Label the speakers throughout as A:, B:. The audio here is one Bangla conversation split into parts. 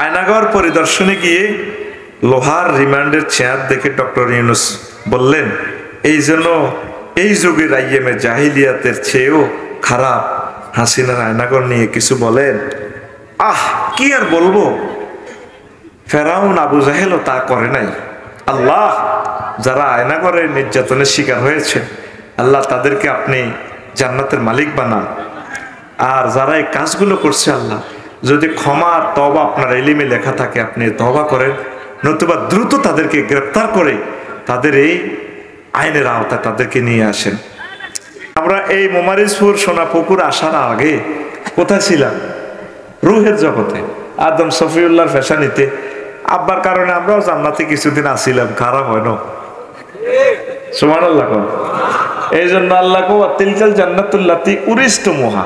A: আয়নাগর পরিদর্শনে গিয়ে লোহার রিমান্ডের চেয়ার দেখে ডক্টর ইউনূস বললেন, এই জন্য এই যুগের আইএমএ জাহিলিয়াতের চেয়েও খারাপ। হাসিনার আয়নাগর নিয়ে কিছু বলেন? কি আর বলবো, ফেরাউন আবু জাহেলও তা করে নাই। আল্লাহ, যারা আয়নাগরের নির্যাতনের শিকার হয়েছে, আল্লাহ তাদেরকে আপনি জান্নাতের মালিক বানান। আর যারা এই কাজগুলো করছে, আল্লাহ যদি ক্ষমা আর তওবা আপনার ইলমে লেখা থাকে, আপনি তওবা করেন, নতুবা দ্রুত তাদেরকে গ্রেফতার করে তাদের এই আইনের আওতায় তাদেরকে নিয়ে আসেন। আমরা এই মোমারিজপুর সোনাপুকুর আসার আগে কোথায় ছিলাম? রুহের জগতে, আদম সফিউল্লাহর ফ্যাশানিতে। আব্বার কারণে আমরাও জান্নাতে কিছুদিন আসিলাম, খারাপ হয় না? সুবহানাল্লাহ। এই জন্য আল্লাহ কো তিলকাল জান্নাতুল্লাতি উরিসতুমুহা,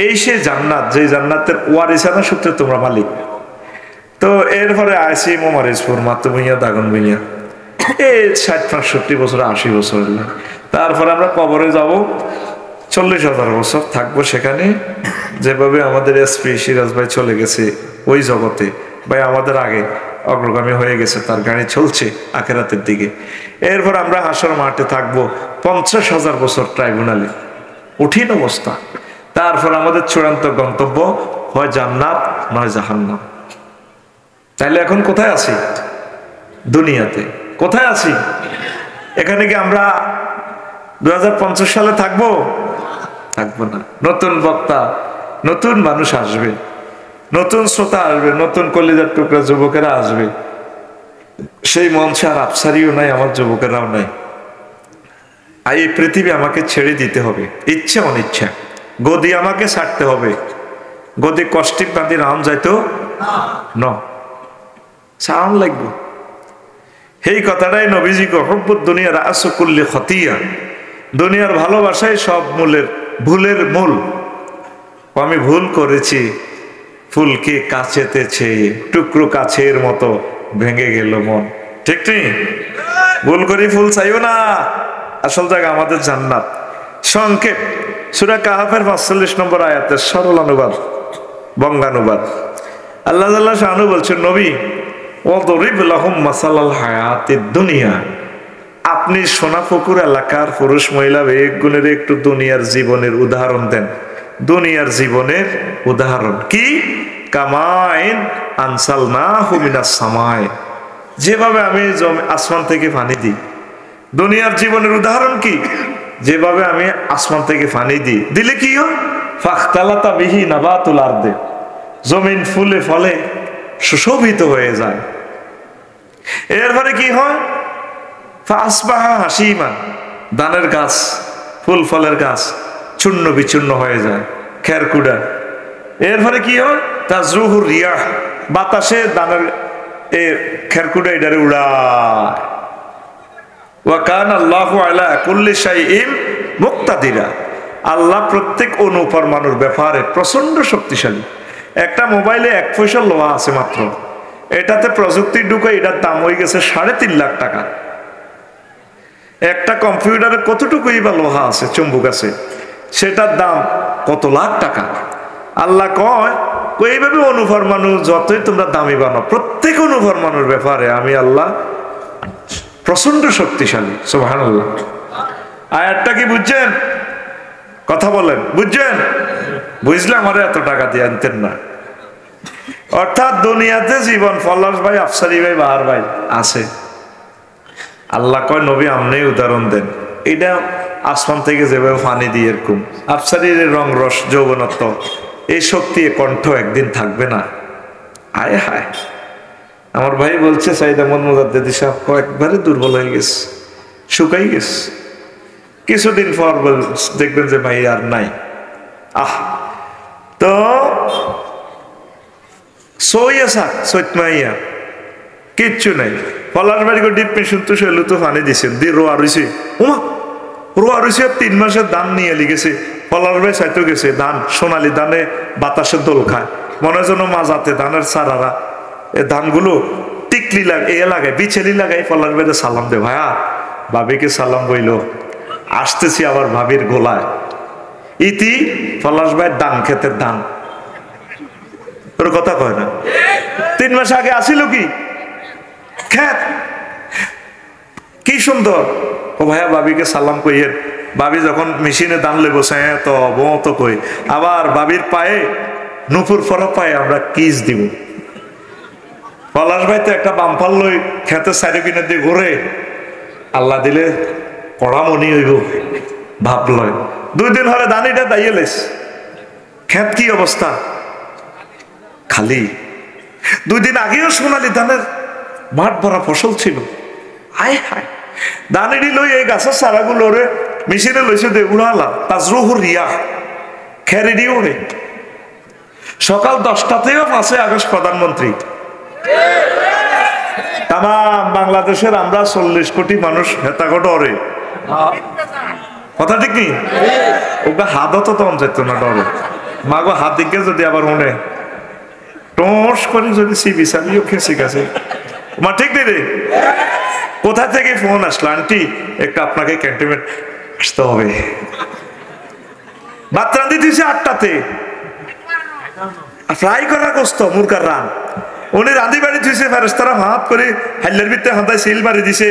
A: এই সে জান্নাত যে জান্নাতের ওয়ারিসানা সূত্রে তোমরা মালিক। তো এরপরে আইসি মোমারিজপুর, মাত্র ভুইয়া দাগন ভুইয়া, এই 60-65 বছর 80 বছর। তারপরে আমরা কবরে যাব, 40,000 বছর থাকবো সেখানে। যেভাবে আমাদের এসপি সিরাজ ভাই চলে গেছে ওই জগতে, ভাই আমাদের আগে অগ্রগামী হয়ে গেছে, তার গাড়ি চলছে আখেরাতের দিকে। এরপর আমরা হাসর মাঠে থাকবো 50,000 বছর ট্রাইব্যুনালে, কঠিন অবস্থা। তারপর আমাদের চূড়ান্ত গন্তব্য হয় জান্নাত নয় জাহান্নাম। তাইলে এখন কোথায় আছি? দুনিয়াতে। কোথায় আছি? এখানে কি আমরা 2050 সালে থাকবো? থাকবো না। নতুন বক্তা, নতুন মানুষ আসবে, নতুন শ্রোতা আসবে, নতুন কলিজার টুকরা যুবকেরা আসবে। সেই মঞ্চে আর আফসারিও নাই, আমার যুবকেরাও নাই। আর এই পৃথিবী আমাকে ছেড়ে দিতে হবে, ইচ্ছা অনিচ্ছা। গদি আমাকে ছাড়তে হবে। গদি কষ্টিক বাঁধি রাম যাইতো ন, সাউন্ড লাগবে। এই কথাটাই নবীজি হব্বুদ দুনিয়া রাসু কুল্লি খতিয়া, দুনিয়ার ভালোবাসাই সব ভুলের মূল। আমি ভুল করেছি, ফুলকে কাছেতেছে, টুকরো কাছের মতো ভেঙে গেল মন। ঠিক নেই? ভুল করি ফুল চাইও না, আসল জায়গা আমাদের জান্নাত। সংক্ষেপ, সূরা কাহাফের 45 নম্বর আয়াতের সরল অনুবাদ, বঙ্গানুবাদ। আল্লাহ তাআলা শানু বলছেন, নবী ওয়াদরিব লাহুম মাসালাল হায়াতিদ দুনিয়া, আপনি সোনাপুকুর এলাকার পুরুষ মহিলা বেগুনের একটু দুনিয়ার জীবনের উদাহরণ দেন। দুনিয়ার জীবনের উদাহরণ কি? কামাইন আনসালনাহু মিনাস সামায়, যেভাবে আমি আসমান থেকে পানি দিই। দুনিয়ার জীবনের উদাহরণ কি? যেভাবে আমি আসমান থেকে পানি দিই, দিলে কি হয়? ফাখতালাতা বিহি নাবাতুল আরদে, জমিন ফুলে ফলে সুশোভিত হয়ে যায়। এরপরে কি হয়? ফাসবাহা হাসিমান, ধানের গাছ, ফুল ফলের গাছ চূর্ণ বিচূর্ণ হয়ে যায়, খেরকুডা। এরপরে কি হয়? তাজরুহুর রিয়াহ, বাতাসে ধানের খেরকুডা এটারে উড়ায়। ওয়া কানা আল্লাহু আলা কুল্লি শাইইন মুক্তাদিরা, আল্লাহ প্রত্যেক অণু পরমাণুর ব্যাপারে প্রচন্ড শক্তিশালী। একটা মোবাইলে 1 পয়সা লোহা আছে মাত্র, এটাতে প্রযুক্তি ঢুকে এটার দাম হয়ে গেছে 3.5 লাখ টাকা। একটা কম্পিউটারে কতটুকুই বা লোহা আছে, চুম্বক আছে, সেটার দাম কত লাখ টাকা। আল্লাহ কয় এইভাবে অনুপরমাণু যতই তোমরা দামি বানাও, প্রত্যেক অনুপরমাণুর ব্যাপারে আমি আল্লাহ প্রচন্ড শক্তিশালী। সুবহানাল্লাহ। আয়াতটা কি বুঝছেন? কথা বলেন, বুঝছেন? বুঝলে আমার এত টাকা দিয়ে আনতেন না। অর্থাৎ দুনিয়াতে জীবন ফলাস ভাই, আফসারি ভাই, বাহার ভাই আছে। আল্লাহ কয় নবী আমনে উদাহরণ দেন। এটা আসমান থেকে যেভাবে পানি দিয়ে এরকম আফসারির রং রস যৌবনত্ব, এই শক্তি কণ্ঠ একদিন থাকবে না। আয় হায়, আমার ভাই বলছে সাইদ আহমদ মুজাদ্দেদি সাহেব কয়েকবারে দুর্বল হয়ে গেছে, শুকাই গেছে। কিছুদিন পর দেখবেন যে ভাই আর নাই। তো সইয়া কিচ্ছু নাই। ফলার বাড়ি ডিপ মেশিন তো শৈল তো পানি দিছেন দি রোয়া রয়েছে, ওমা রোয়া রয়েছে 3 মাসের ধান নিয়ে লিগেছে। ফলার বাড়ি চাইতে গেছে ধান, সোনালি ধানে বাতাসে দোল খায়, মনে যেন মাজাতে ধানের সারারা এই ধানগুলো টিকলি লাগায়, বিছেলি লাগাই। ফলার বাড়ি সালাম দে, ভাইয়া ভাবিকে সালাম বইল, আসতেছি আবার ভাবির গোলায়। ইতি পলাশ ভাই ধান ক্ষেতের ধান তোর কথা কয় না। 3 মাস আগে আসিল কি খেত, কি সুন্দর। ও ভাইয়া বাবিকে সালাম কইয়ের। বাবি যখন মেশিনে দান লেবো তো বত কই, আবার বাবির পায়ে নুপুর ফরা পায়ে আমরা কিস দিব। পলাশ ভাই তো একটা বাম্পার লই খেতের সাইডে কিনে দিয়ে ঘুরে, আল্লাহ দিলে কড়া মনি হইব ভাব লয়। 2 দিন হলে দানিটা দাইয়ে লেস, খেত কি অবস্থা খালি। 2 দিন আগেও সোনালি ধানের মাঠ ভরা ফসল ছিল। আয় হায়, দানিটি লই এই গাছের চারাগুলো রে মেশিনে লইছে দে উড়ালা তাজরুহুর রিয়া খেরেডি ওড়ে। সকাল 10টাতেও 5 আগস্ট প্রধানমন্ত্রী। তাম বাংলাদেশের আমরা 40 কোটি মানুষ হেতাগো ডরে, কথা ঠিক নেই? ওকে হাতও তো তখন যেত না ডরে। মাগো হাত দিকে যদি আবার মনে টস করে যদি সিবি সাবিও খেসে গেছে মা, ঠিক নেই রে? কোথা থেকে ফোন আসলো, আন্টি একটু আপনাকে ক্যান্টনমেন্ট আসতে হবে। ভাত রান্ধি দিয়েছে 8টাতে, ফ্রাই করা গোস্ত মুরগার রান। উনি রাঁধি বাড়ি দিয়েছে ফেরেস্তারা হাত করে হাইলের ভিতরে হাতায় সিল মারি দিছে।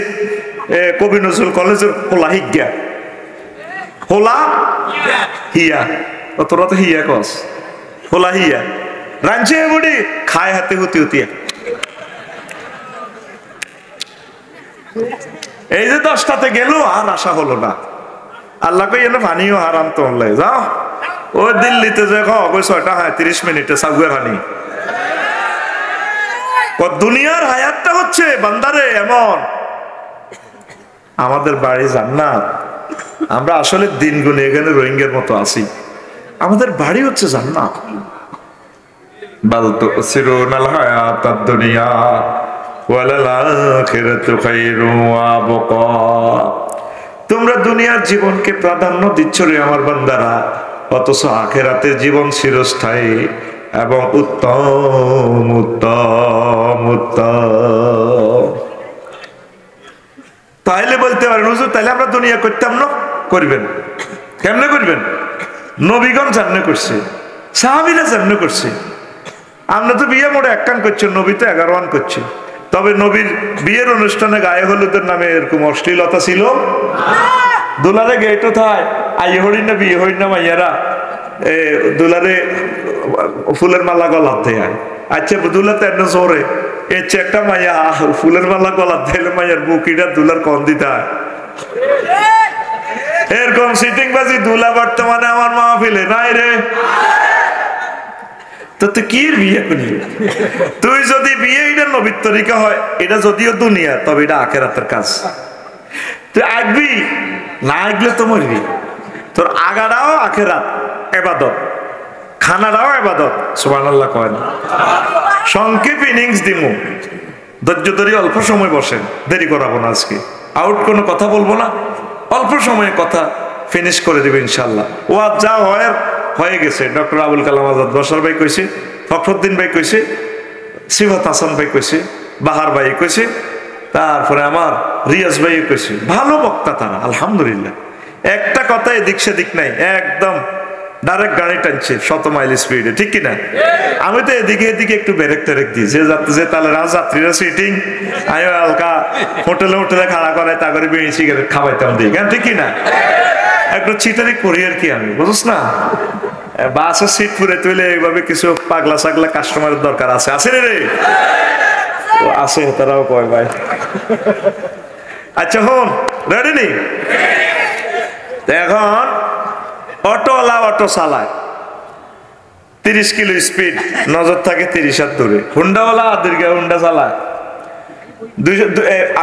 A: কবি নজরুল কলেজের হোলা হিজ্ঞা, হোলা হিয়া, তোরা তো হিয়া কস, হোলা হিয়া রাঞ্চে বুড়ি খায় হাতে হুতি হুতিয়া। এই যে 10টাতে গেল আর আশা হলো না। আল্লাহ কই এনে পানিও হারাম তো যাও। ও দিল্লিতে যে কই 6:30 মিনিটে সাগুয়ে খানি। দুনিয়ার হায়াতটা হচ্ছে বান্দারে এমন, আমাদের বাড়ি জান্নাত। আমরা আসলে দিন গুনে এখানে রোহিঙ্গার মতো আছি, আমাদের বাড়ি হচ্ছে জান্নাত। বাল তুসিরুনাল হায়াতাদ দুনিয়া ওয়ালাল আখিরাতু খায়রুন ওয়া আবকা। তোমরা দুনিয়ার জীবনকে প্রাধান্য দিচ্ছ রে আমার বান্দারা, অথচ আখিরাতের জীবন চিরস্থায়ী এবং উত্তম উত্তম উত্তম। তাইলে বলতে পারেন হুজুর তাইলে আমরা দুনিয়া করতাম না? করবেন, কেমনে করবেন? নবীগণ জান্নে করছে, সাহাবীরা জান্নে করছে। আমরা তো বিয়ে মোড়ে 1 কান করছি, নবী তো 11 কান করছে। তবে নবীর বিয়ের অনুষ্ঠানে গায়ে হলুদের নামে এরকম অশ্লীলতা ছিল? দুলারে গেটো থায় আই হরি না বিয়ে হরি না মাইয়ারা দুলারে ফুলের মালা গলার দেয়। আচ্ছা দুলা তেন জোরে এর চেয়ে একটা মাইয়া ফুলের মালা গলার দিলে মাইয়ার বুকিটা দুলার কম দিতে হয়। এরকম সিটিং বাজি দুলা বর্তমানে আমার মাহফিলে নাই রে। তো তুই কি বিয়ে করলি? তুই যদি বিয়ে এটা নবীর তরিকা হয়, এটা যদিও দুনিয়া, তবে এটা আখিরাতের কাজ। তুই আসবি না, আসলে তো মরবি। তোর আগাটাও আখিরাত ইবাদত, খানাটাও ইবাদত। সুবহানাল্লাহ কয় না? সংক্ষেপ ইনিংস দিমু, ধৈর্য ধরে অল্প সময় বসেন, দেরি করাবো না আজকে। আউট কোনো কথা বলবো না, অল্প সময়ে কথা ফিনিশ করে দেবে ইনশাল্লাহ। ও আজ যা হয়ে গেছে। ডক্টর আবুল কালাম আজাদ বশর ভাই কইছে, ফখরুদ্দিন ভাই কইছে, সিফাত হাসান ভাই কইছে, বাহার ভাই কইছে, তারপরে আমার রিয়াজ ভাই কইছে। ভালো বক্তা তারা, আলহামদুলিল্লাহ। একটা কথা এদিক সেদিক নাই, একদম ডাইরেক্ট গাড়ি টানছে 100 মাইল স্পিডে, ঠিক কিনা? আমি তো এদিকে এদিকে একটু ব্রেক টেরেক দিই, যে তাহলে যাত্রীরা সিটিং আমি হালকা হোটেলে খাড়া করায় তা করে বিড়ি সিগারেট খাওয়াইতাম দিই, কেন ঠিক কিনা? একটু চিটারি করি আর কি, আমি বুঝছ না? বাসের সিট ফুরে তুলে এইভাবে কিছু পাগলা সাগলা কাস্টমারের দরকার আছে, আছে রে? আছে, তারাও কয় ভাই। আচ্ছা হন রেডি নি? এখন অটোওয়ালা অটো চালায় 30 কিলো স্পিড, নজর থাকে 30 হাত দূরে। হুন্ডাওয়ালা দীর্ঘ হুন্ডা চালায়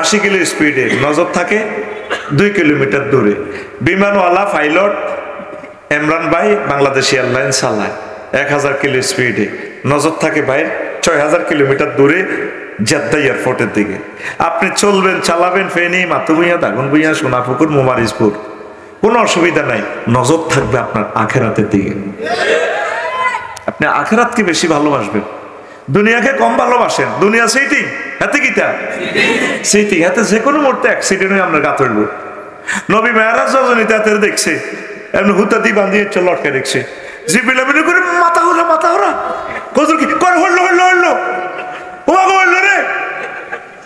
A: 80 কিলো স্পিডে, নজর থাকে 2 কিলোমিটার দূরে। বিমানওয়ালা পাইলট ইমরান ভাই বাংলাদেশ এয়ারলাইন্স চালায় 1000 কিলো স্পিডে, নজর থাকে ভাই 6000 কিলোমিটার দূরে জেদ্দা এয়ারপোর্টের দিকে। আপনি চলবেন, চালাবেন ফেনী, মাতুভূঞা, দাগনভূঞা, সোনাপুকুর, মোমারিজপুর, কোনো অসুবিধা নাই, নজর থাকবে আপনার আখেরাতের দিকে। আপনি আখেরাতকে বেশি ভালোবাসবেন, দুনিয়াকে কম ভালোবাসেন। দুনিয়া সেইটিং, হাতে কিটা সেইটিং, হাতে যে কোনো মুহূর্তে অ্যাক্সিডেন্ট হয়ে আমরা গা ধরবো। নবী মেহরাজ রজনীতে হাতে দেখছে, এমনি হুতা দিয়ে বান্ধিয়ে লটকে দেখছে, জিবিলা করে মাথা হরা হুজুর কি করে হল্লো হল্লো হল্লো ও বাবা হল্লো রে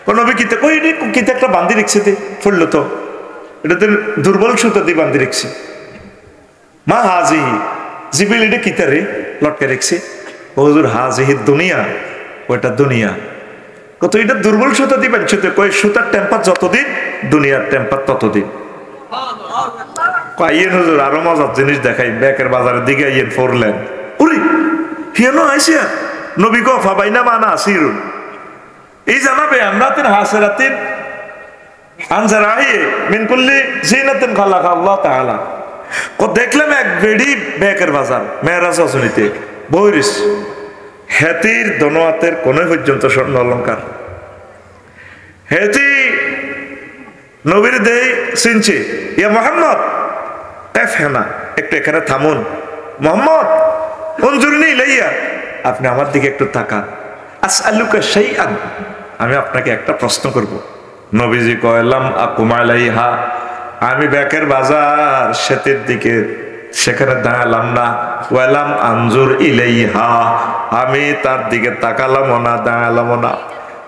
A: কোন নবী কিতে কই রে কিতে একটা বান্ধি রেখছে তে ফুললো তো এটা তো দুর্বল সুতো দিয়ে বান্ধি রেখছে মা হাজিহি জিবরিল এটা কিতে রে লটকে রেখছে হুজুর হাজিহি দুনিয়া ওটা দুনিয়া কত এটা দুর্বল সুতো দিয়ে বানছে তো কই সুতার টেম্পার যতদিন দুনিয়ার টেম্পার ততদিন কইয়েন হুজুর আরো মজার জিনিস দেখাই ব্যাকের বাজারের দিকে আইয়েন ফোরলেন উরি কেন আইসিয়া নবী গো ফাবাইনা মানা আসিরুন এই জানাবে আমরাতিন হাসিরাতিন আনজারাহি মিন কুল্লি জিনাতিন খালাকা আল্লাহ তাআলা কো দেখলাম এক বেড়ি ব্যাকের বাজার মেরাজ অসনিতে বইরিস হেতির দনোয়াতের কোন পর্যন্ত স্বর্ণ অলংকার হেতি নবীর দেই চিনছে ইয়া মুহাম্মদ কাফহানা একটু এখানে থামুন মুহাম্মদ উনজুরনি ইলাইয়া আপনি আমার দিকে একটু তাকান আসআলুকা শাইআন আমি আপনাকে একটা প্রশ্ন করব নবীজি কয়লাম আকুমালাইহা আমি ব্যাকের বাজার সেতের দিকে সেখানে দাঁড়ালাম না ওয়ালাম আনজুর ইলাইহা আমি তার দিকে তাকালাম না দাঁড়ালাম না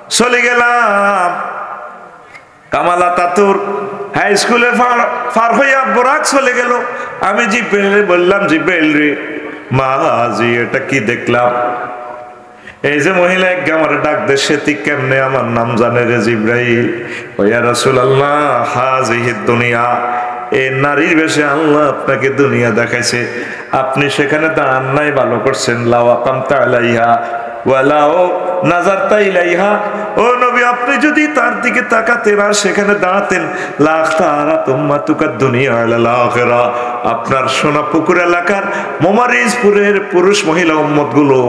A: চলে গেলাম কামালা তাতুর হাই স্কুলে পার হইয়া বোরাক চলে গেল আমি জিব্রাইল বললাম জিব্রাইল রে মাহাজি এটা কি দেখলাম এই যে মহিলা এক আমার ডাক দে সেতি কেমনে আমার নাম জানে রে জিব্রাইল ও ইয়া রাসূলুল্লাহ হাজিহিদ দুনিয়া এই নারীর বেশে আল্লাহ আপনাকে দুনিয়া দেখাইছে আপনি সেখানে দাঁড়ান নাই ভালো করছেন লাওয়াকামতা আলাইহা ওয়ালাও নাজারতা ইলাইহা ও নবী আপনি যদি তার দিকে তাকাতেন আর সেখানে দাঁড়াতেন লাখতারা তুম্মাতুকা দুনিয়া আলাল আখিরা আপনার সোনাপুকুর এলাকার মোমারিজপুরের পুরুষ মহিলা উম্মতগুলো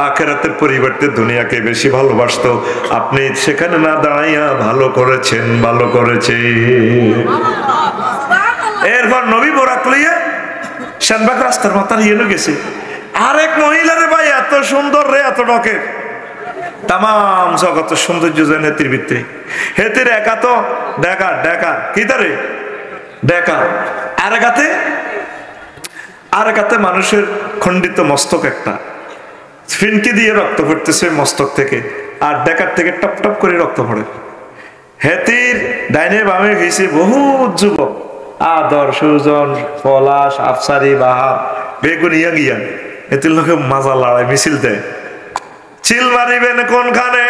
A: আখিরাতের পরিবর্তে দুনিয়াকে বেশি ভালোবাসতো আপনি সেখানে না দাঁড়াইয়া ভালো করেছেন ভালো করেছেন এরপর নবী বোরাক লইয়া শানবাগ রাস্তার মাথার ইয়েনো গেছে আরেক মহিলারে ভাই এত সুন্দর রে এত ডকের তাম জগত সৌন্দর্য যেন হেতির ভিতরে হেতির একা তো ডেকা ডেকা কি তারে ডেকা আর একাতে মানুষের খণ্ডিত মস্তক একটা ফিনকি দিয়ে রক্ত পড়তেছে মস্তক থেকে আর ডেকার থেকে টপ টপ করে রক্ত পড়ে হেতির ডাইনে বামে গেছে বহুত যুবক আদর সুজন পলাশ আফসারি বাহাব বেগুন ইয়াং ইয়াং এতির লোকে মাজা লড়াই মিছিল দেয় চিল মারিবেন কোনখানে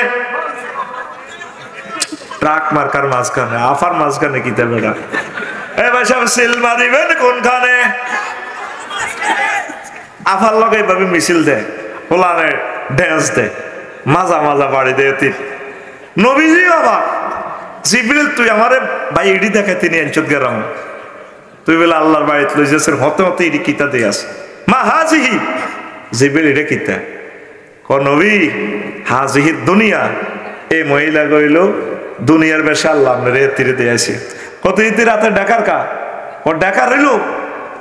A: ট্রাক মার্কার মাঝখানে আফার মাঝখানে কি দেবে না এ ভাই সব চিল মারিবেন কোনখানে আফার লোক এইভাবে মিছিল দেয় ওলানে ড্যান্স দেয় মাজা মাজা বাড়ি দেয় তীর নবীজি বাবা জিবরিল তুই আমারে ভাই ইডি দেখে তিনি এনচত গেরাম তুই বলে আল্লাহর বাড়িতে লই যাচ্ছেন হতে হতে ইডি কিতা দিয়ে আস মা হাজিহি জিবরিল এটা কিতা ক নবী হাজিহি দুনিয়া এই মহিলা কইল দুনিয়ার বেশে আল্লাহ রে তীরে দিয়ে আসে কত ইতি রাতে ডাকার কা ও ডাকার রইল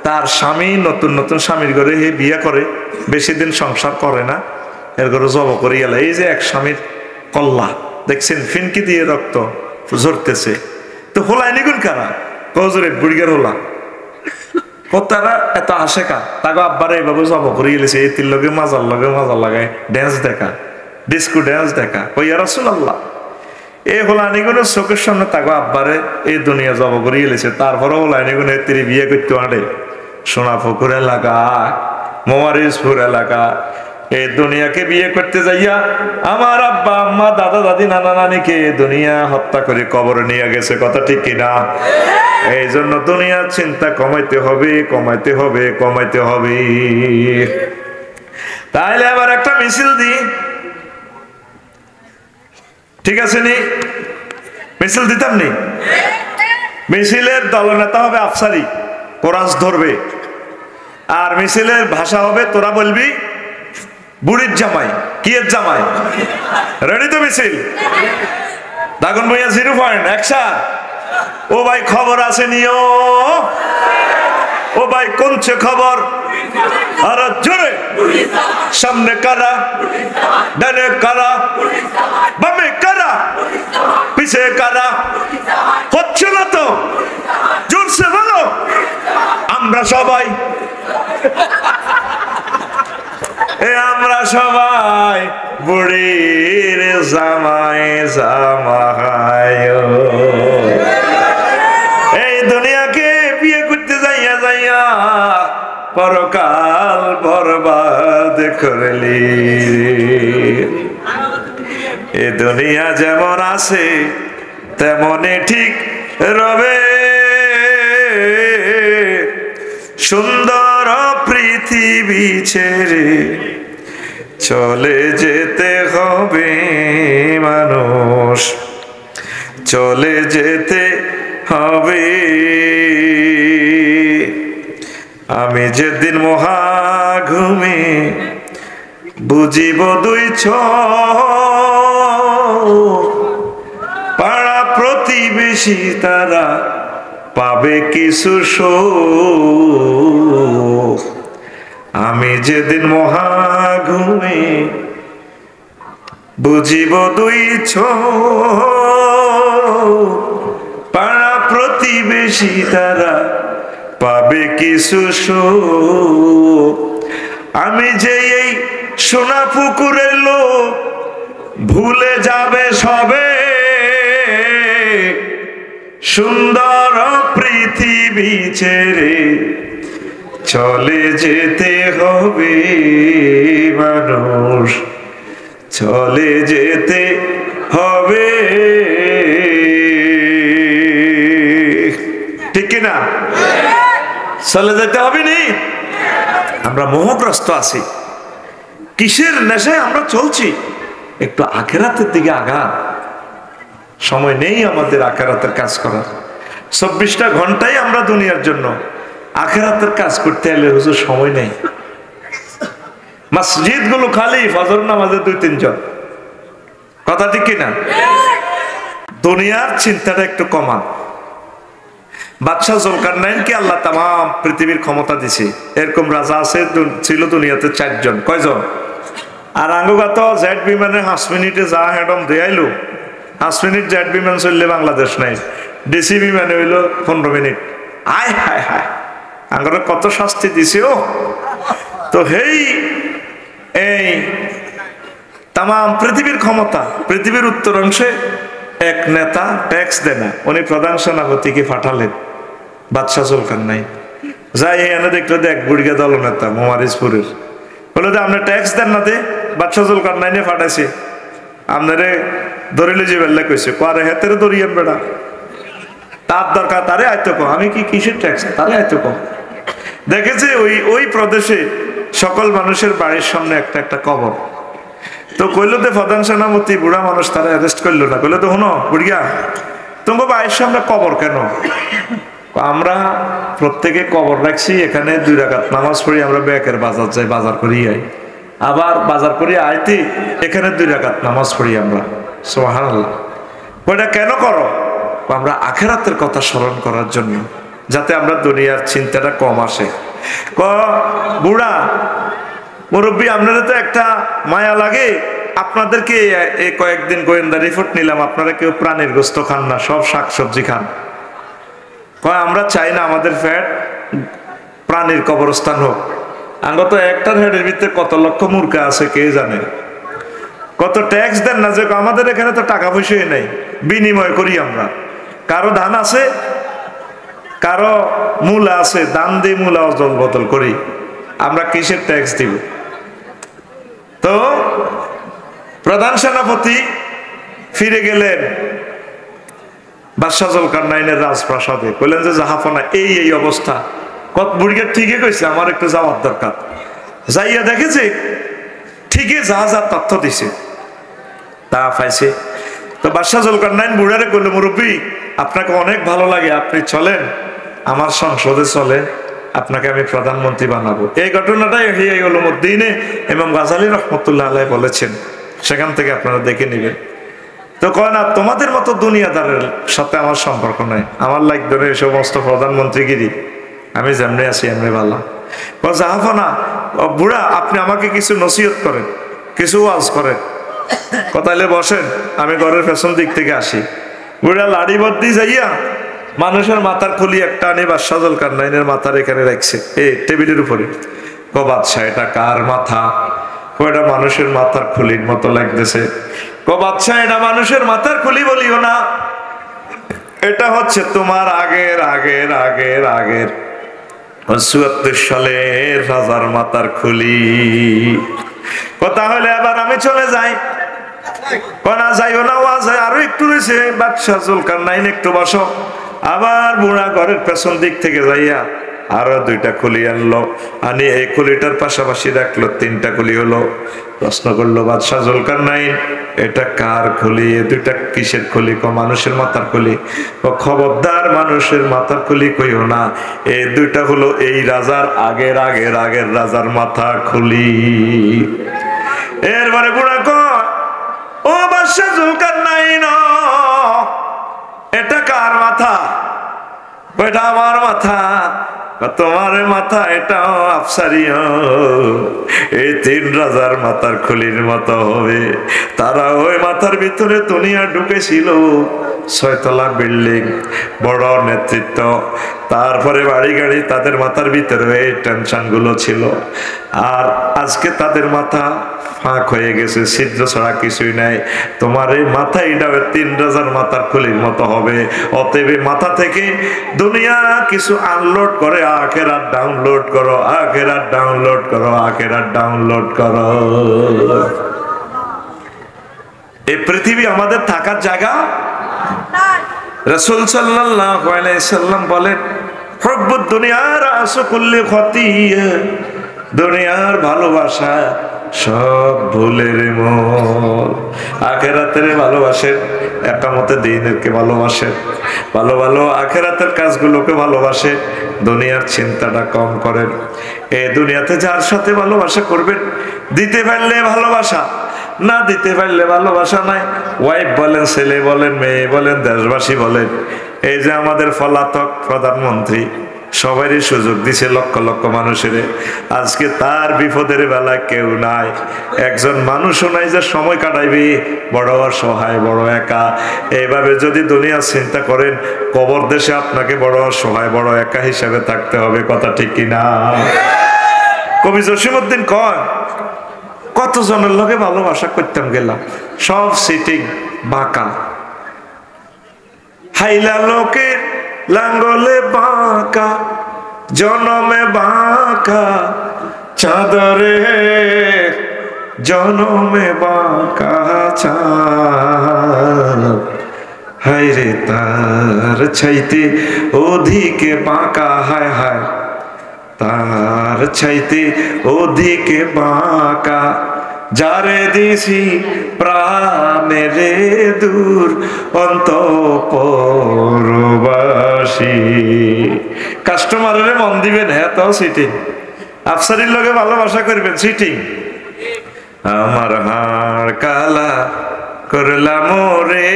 A: তার স্বামী নতুন নতুন স্বামীর ঘরে হে বিয়ে করে বেশি দিন সংসার করে না এর ঘরে জব করে গেল এই যে এক স্বামীর কল্লা দেখছেন ফিনকি দিয়ে রক্ত ঝরতেছে তো হোলাই নিগুন কারা কজরে বুড়িগার হোলা তারা এত আসে কা তাকে আব্বারে এইভাবে জব করে গেলেছে এই তিন লগে মাজা লাগায় ড্যান্স দেখা ডিস্কো ড্যান্স দেখা ওই রাসূলুল্লাহ এই হোলানিগুনের চোখের সামনে তাকে আব্বারে এই দুনিয়া জব করে গেলেছে তারপরে হোলানিগুনে তিরি বিয়ে করতে আনে সোনাপুকুর এলাকা মোমারিজপুর এলাকা এই দুনিয়াকে বিয়ে করতে যাইয়া আমার আব্বা আম্মা দাদা দাদি নানা নানিকে দুনিয়া হত্যা করে কবরে নিয়ে গেছে কথা ঠিক কিনা এই জন্য দুনিয়ার চিন্তা কমাইতে হবে কমাইতে হবে কমাইতে হবে তাহলে আবার একটা মিছিল দি ঠিক আছে নি মিছিল দিতাম নি মিছিলের দলনেতা হবে আফসারি কোরাস ধরবে আর মিছিলের ভাষা হবে তোরা বলবি বুড়ির জামাই কি এর জামাই রেডি তো মিছিল দাগন ভাইয়া 0 পয়েন্ট অ্যাকশন ও ভাই খবর আছে নিও ও ভাই কোনছে খবর আর জোরে সামনে কারা ডানে কারা বামে কারা পিছে কারা হচ্ছে না তো জোরসে বলো আমরা সবাই আমরা সবাই বুড়ির জামাই জামাই এই দুনিয়াকে বিয়ে করতে যাইয়া যাইয়া পরকাল বরবাদ করলি এ দুনিয়া যেমন আছে তেমনই ঠিক রবে সুন্দর পৃথিবী ছেড়ে চলে যেতে হবে মানুষ চলে যেতে হবে আমি যেদিন মহা ঘুমে বুঝিব দুই পাড়া প্রতিবেশী তারা পাবে কিছু সুখ আমি যেদিন মহা ঘুমে বুঝিব দুই পাড়া প্রতিবেশী তারা পাবে কিছু সুখ আমি যে এই সোনা পুকুরের লোক ভুলে যাবে সবে সুন্দর পৃথিবী ছেড়ে চলে যেতে হবে মানুষ চলে যেতে হবে ঠিক কিনা চলে যেতে হবে নি আমরা মোহগ্রস্ত আছি কিসের নেশায় আমরা চলছি একটু আখেরাতের দিকে আগা সময় নেই আমাদের আখেরাতের কাজ করার 24টা ঘন্টাই আমরা দুনিয়ার জন্য আখেরাতের কাজ করতে এলে হুজুর সময় নেই মসজিদ গুলো খালি ফজর নামাজে 2-3 জন কথা ঠিক কিনা দুনিয়ার চিন্তাটা একটু কমান বাদশাহ জুলকারনাইনকে আল্লাহ তামাম পৃথিবীর ক্ষমতা দিছে এরকম রাজা আছে ছিল দুনিয়াতে 4 জন কয়জন আর আঙ্গুগাত জেট বিমানে 5 মিনিটে যা হেডম দেয়াইলো 5 মিনিট জেট বিমান চললে বাংলাদেশ নাই ডিসি বিমানে হইলো 15 মিনিট আয় হায় হায় আঙ্গুরে কত শাস্তি দিছে ও তো হেই এই তামাম পৃথিবীর ক্ষমতা পৃথিবীর উত্তরাংশে এক নেতা ট্যাক্স দেয় না উনি প্রধান সেনাপতিকে পাঠালেন বাদশাহ জুলকারনাইন যাই এনে দেখলো যে এক বুড়িয়া দল নেতা মোমারিজপুরের বলে যে আপনি ট্যাক্স দেন না দে বাদশাহ জুলকারনাইনে পাঠাইছে আপনারে ধরিলে যে বেল্লা কইছে কারে হেতেরে ধরিয়েন বেড়া তার দরকার তারে আইতো কো আমি কি কিসের ট্যাক্স তারে আইতো কো দেখেছে ওই প্রদেশে সকল মানুষের বাড়ির সামনে একটা একটা কবর তো কইলো যে প্রধান সেনাপতি বুড়া মানুষ তারা অ্যারেস্ট করলো না কইলো তো শোনো বুড়িয়া তোমার বাড়ির সামনে কবর কেন আমরা প্রত্যেকে কবর রাখছি এখানে 2 রাকাত নামাজ পড়ি আমরা ব্যাকের বাজার যাই বাজার করি আই আবার বাজার করি আইতে এখানে 2 রাকাত নামাজ পড়ি আমরা সুবহানাল্লাহ ওইটা কেন করো আমরা আখিরাতের কথা স্মরণ করার জন্য যাতে আমরা দুনিয়ার চিন্তাটা কম আসে বুড়া মুরব্বী আপনারা তো একটা মায়া লাগে আপনাদেরকে এই কয়েকদিন গোয়েন্দা রিপোর্ট নিলাম আপনারা কেউ প্রাণীর গোস্ত খান না সব শাকসবজি খান আমরা চাই না আমাদের ফ্যাট প্রাণীর কবরস্থান হোক আমরা তো একটার হেডের ভিতরে কত লক্ষ মূর্খা আছে কে জানে কত ট্যাক্স দেন না যে আমাদের এখানে তো টাকা পয়সাই নাই বিনিময় করি আমরা কারো ধান আছে কারো মূলা আছে দান দিয়ে মূলা অদল বদল করি আমরা কিসের ট্যাক্স দিব তো প্রধান সেনাপতি ফিরে গেলেন বাদশাহ জুলকারনাইনের রাজপ্রাসাদে বললেন যে জাহাপনা এই অবস্থা কত বুড়িয়া ঠিকই কইছে আমার একটু যাওয়ার দরকার যাইয়া দেখেছে ঠিকই যা যা তথ্য দিছে তা পাইছে তো বাদশাহ জুলকারনাইন বুড়ারে কইল মুরব্বী আপনাকে অনেক ভালো লাগে আপনি চলেন আমার সংসদে চলেন আপনাকে আমি প্রধানমন্ত্রী বানাবো এই ঘটনাটাই হিয়াই উলুমুদ্দিনে ইমাম গাজালি রাহমাতুল্লাহ আলাইহি বলেছেন সেখান থেকে আপনারা দেখে নেবেন তো কয় না তোমাদের মতো দুনিয়াদারের সাথে আমার সম্পর্ক নাই আমার লাগবে না এই সমস্ত প্রধানমন্ত্রীগিরি আমি যেমনি আছি এমনি ভালো জাহাফনা বুড়া আপনি আমাকে কিছু নসিহত করেন কিছু ওয়াজ করেন কথাইলে বসেন আমি ঘরের পেছন দিক থেকে আসি বুড়া লাড়ি বদ্দি যাইয়া মানুষের মাথার খুলি একটা আনে বাদশাহ জুলকারনাইনের মাথার এখানে রাখছে এই টেবিলের উপরে বাদশাহ এটা কার মাথা ওটা মানুষের মাথার খুলির মতো লাগতেছে। ও বাচ্চা, এটা মানুষের মাথার খুলি বলিও না, এটা হচ্ছে তোমার আগের আগের আগের আগের ৭৪ সালের রাজার মাথার খুলি। তাহলে আবার আমি চলে যাই? না যাইও না, আরো একটু রয়েছে, বাদশাহ জুলকারনাইন একটু বসো। আবার বুড়া ঘরের পেছন দিক থেকে যাইয়া আরো 2টা খুলি আনলো, আনি এই খুলিটার পাশাপাশি রাখলো, 3টা খুলি হলো। প্রশ্ন করলো বাদশাহ জুলকারনাইন, এটা কার খুলি? এ 2টা কিসের খুলি? মানুষের মাথার খুলি। খবরদার, মানুষের মাথার খুলি কইও না, এই 2টা হলো এই রাজার আগের আগের আগের রাজার মাথার খুলি। এরপরে বুড়া কয়, ও বাদশাহ জুলকারনাইন, এটা কার মাথা? এটা আমার মাথা। তোমার মাথা এটাও আফসারিও, এই 3 রাজার মাথার খুলির মতো হবে। তারা ওই মাথার ভিতরে দুনিয়া ঢুকেছিল, 6 তলা বিল্ডিং, বড় নেতৃত্ব, তারপরে বাড়ি গাড়ি, তাদের মাথার ভিতরে এই টেনশন গুলো ছিল। আর আজকে তাদের মাথা ফাঁক হয়ে গেছে, ছিদ্র ছাড়া কিছুই নাই। তোমার এই মাথা এটা 3 রাজার মাথার খুলির মতো হবে। অতএব মাথা থেকে দুনিয়া কিছু আনলোড করে আখেরাত ডাউনলোড করো, আখেরাত ডাউনলোড করো, আখেরাত ডাউনলোড করো। এই পৃথিবী আমাদের থাকার জায়গা। রাসূল সাল্লাল্লাহু আলাইহি সাল্লাম বলেন, হুব্বুদ দুনিয়া রাসু কুল্লি খতিয়া, দুনিয়ার ভালোবাসা সব ভুলের মূল। আখেরাতের ভালোবাসেন, একামতে দ্বীনকে ভালোবাসেন, ভালো ভালো আখেরাতের কাজগুলোকে ভালোবাসে, দুনিয়ার চিন্তাটা কম করেন। এই দুনিয়াতে যার সাথে ভালোবাসা করবেন, দিতে পারলে ভালোবাসা, না দিতে পারলে ভালোবাসা নাই। ওয়াইফ বলেন, ছেলে বলেন, মেয়ে বলেন, দেশবাসী বলেন, এই যে আমাদের পলাতক প্রধানমন্ত্রী সবারই সুযোগ দিছে লক্ষ লক্ষ মানুষের, আজকে তার বিপদের বেলায় কেউ নাই, একজন মানুষও নাই যে সময় কাটাইবে, বড় অসহায়, বড় একা। এইভাবে যদি দুনিয়া চিন্তা করেন, কবর দেশে আপনাকে বড় অসহায়, বড় একা হিসাবে থাকতে হবে। কথা ঠিক কিনা? কবি জসিমউদ্দিন কয়, কতজনের লোকে ভালোবাসা করতাম গেলাম, সব সিটিং বাঁকা, হাইলা লোকের লাঙ্গলে বাঁকা, জনমে বাঁকা, চাঁদরে জনমে বাঁকা চাঁদ, হায়রে তার চাইতে অধিকে বাঁকা, হায় হায় তার চাইতে ওদিকে বাঁকা, যারে দিছি প্রাণেরে দূর অন্তঃপুরবাসী। কাস্টমারের মন দিবেন, হ্যাঁ তো সিটিং, আফসারির লগে ভালোবাসা করবেন, সিটিং। আমার হাড় কালা করলাম ওরে,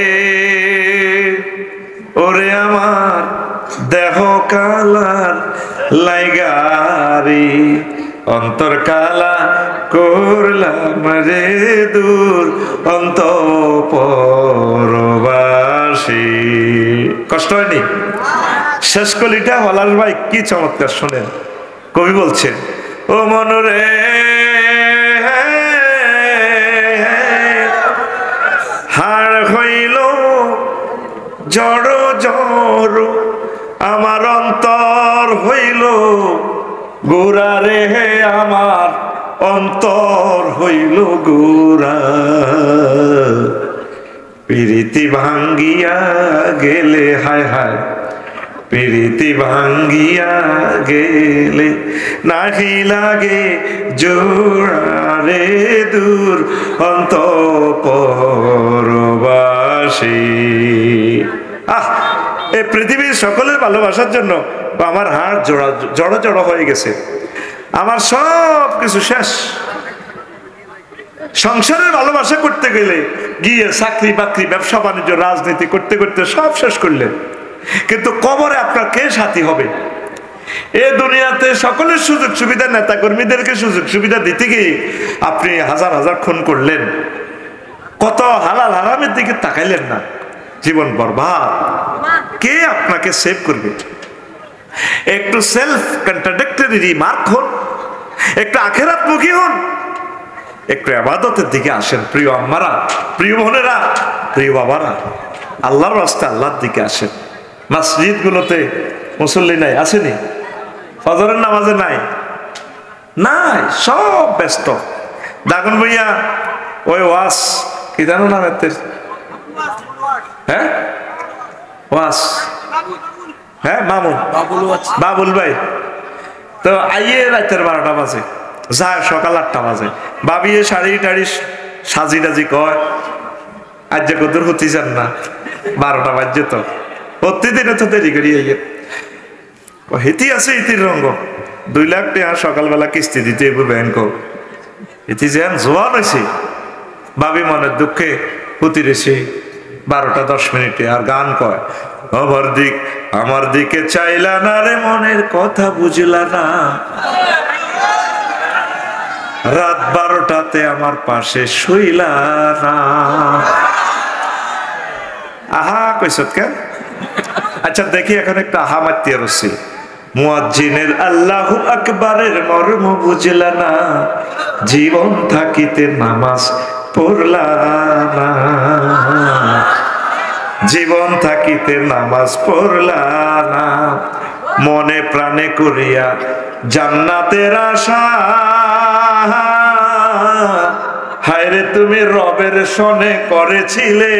A: ওরে আমার দেহ কালার লাইগারি, অন্তর কালা করলাম রে দূর অন্তঃপুরবাসী। কষ্ট হয়নি? শেষ কলিটা হলার ভাই কি চমৎকার শোনেন। কবি বলছেন, ও মনরে হাড় হইল জড় জড়, আমার অন্তর হইল গোরা রে, আমার অন্তর হইল গোরা। প্রীতি ভাঙ্গিয়া গেলে, হায় হায় প্রীতি ভাঙ্গিয়া গেলে, নাহি লাগে জোড়ারে দূর অন্তঃপুরবাসী। আহ, এই পৃথিবীর সকলের ভালোবাসার জন্য আমার হাড় জড়ো জড়ো হয়ে গেছে, আমার সব কিছু শেষ। সংসারের ভালোবাসা করতে গেলে গিয়ে চাকরি বাকরি, ব্যবসা বাণিজ্য, রাজনীতি করতে করতে সব শেষ করলেন, কিন্তু কবরে আপনার কে সাথী হবে? এ দুনিয়াতে সকলের সুযোগ সুবিধা, নেতা কর্মীদেরকে সুযোগ সুবিধা দিতে গিয়ে আপনি হাজার হাজার খুন করলেন, কত হালাল হারামের দিকে তাকাইলেন না, জীবন বরবাদ। কে আপনাকে সেভ করবে? একটু সেলফ কন্ট্রাডিক্টরি রিমার্ক হন, একটু আখেরাত মুখী হন। একটু ইবাদতের দিকে আসেন প্রিয় আম্মারা, প্রিয় বোনেরা, প্রিয় বাবারা, আল্লাহর রাস্তায় আল্লাহর দিকে আসেন। মসজিদ গুলোতে মুসল্লি নাই, আসেনি? ফজরের নামাজে নাই, নাই, সব ব্যস্ত। দাগন ভাইয়া ওই ওয়াস কি জানো না, হ্যাঁ ওয়াস, হ্যাঁ মামুন বাবুল ভাই তো আইয়ে রাতের 12টা বাজে, যায় সকাল 8টা বাজে। বাবিয়ে শাড়ি টাড়ি সাজি টাজি কয় আজ যে কদর হতে যান না, 12টা বাজছে তো প্রতিদিনে তো দেরি করি আইয়ে হেতি আছে ইতির রঙ্গ 2 লাখ টাকা সকালবেলা কিস্তি দিতে ব্যাংক ইতি যেন জোয়ান হয়েছে। বাবি মনের দুঃখে হতি রেছে 12টা 10 মিনিটে আর গান কয়, আমার দিকে চাইলা না রে, মনের কথা বুঝলা না, রাত 12টাতে আমার পাশে শুইলা না। আহা কইছত কেন? আচ্ছা দেখি এখন একটা আহা মাতিয়ে রসি। মুয়াজ্জিনের আল্লাহু আকবারের মর্ম বুঝলা না, জীবন থাকিতে নামাজ পড়লা না, জীবন থাকিতে নামাজ পড়লা না, মনে প্রাণে করিয়া জান্নাতের আশা, হায়রে তুমি রবের সনে করেছিলে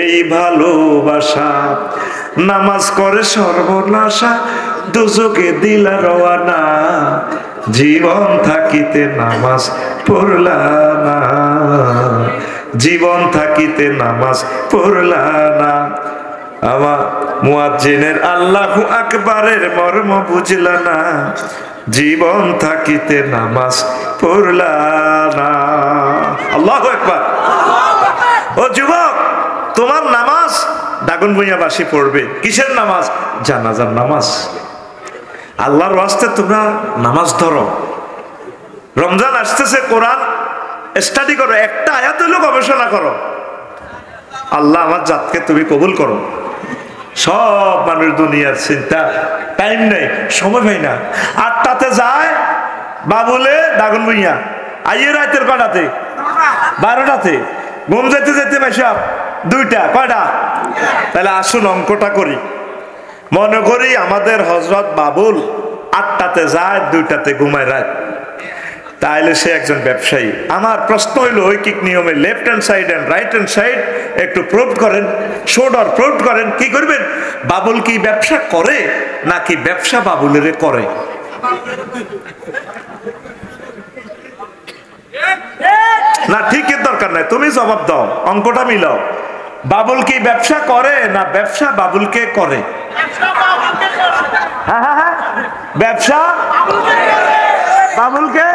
A: এই ভালোবাসা, নামাজ করে সর্বনাশা, দুজকে দিলা রওয়ানা, জীবন থাকিতে নামাজ পড়লা না, জীবন থাকিতে নামাজ পড়লা না। আমার মুয়াজ্জিনের আল্লাহু আকবারের মর্ম বুঝলা না, জীবন থাকিতে নামাজ পড়লা না। আল্লাহু আকবার। ও যুবক, তোমার নামাজ দাগন ভূঁইয়াবাসী পড়বে। কিসের নামাজ? জানাজার নামাজ। আল্লাহর ওয়াস্তে তোমরা নামাজ ধরো। রমজান আসতেছে, কোরআন স্টাডি করো, একটা আয়াত হইলেও গবেষণা করো। আল্লাহ আমার জাতকে তুমি কবুল করো। সব মানুষ দুনিয়ার চিন্তা, টাইম নেই, সময় পাই না। 8টাতে যায় বাবুলে দাগন ভূঁইয়া, আইয়ে রাতের কটাতে? 12টাতে। ঘুম যেতে যেতে পাইসাব 2টা, কয়টা? তাহলে আসুন অঙ্কটা করি। মনে করি আমাদের হযরত বাবুল 8টাতে যায়, 2টাতে ঘুমায় রাত, তাহলে সে একজন ব্যবসায়ী। আমার প্রশ্ন হইল ঐকিক নিয়মে left hand side and right hand side একটু প্রুভ করেন, শোডর প্রুভ করেন। কি করবেন? বাবুল কি ব্যবসা করে নাকি ব্যবসা বাবুলের করে? না ঠিকের দরকার নাই, তুমি জবাব দাও, অঙ্কটা মিলাও। বাবুল কি ব্যবসা করে না ব্যবসা বাবুলকে করে? হ্যাঁ হ্যাঁ হ্যাঁ, ব্যবসা বাবুলকে।